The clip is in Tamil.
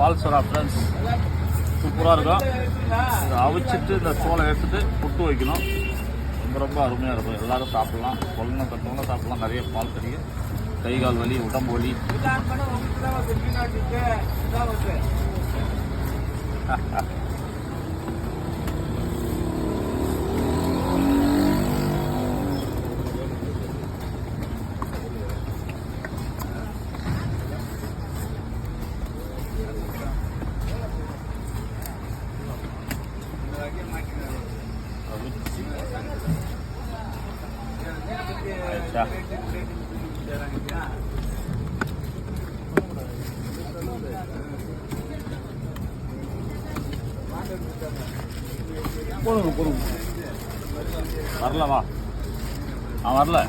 பால் சுறா ஃப்ரெண்ட்ஸ், சூப்பராக இருக்கும். இதை அவிச்சிட்டு இந்த தோலை எடுத்துட்டு புட்டு வைக்கணும். ரொம்ப ரொம்ப அருமையாக இருக்கும். எல்லோரும் சாப்பிட்லாம், குழந்தை பெற்றவங்களும் சாப்பிட்லாம். நிறைய பால் கிடைக்கும். கை கால் வலி, உடம்பு வலி. போடுங்க போடுங்க. வரல வா, வரல.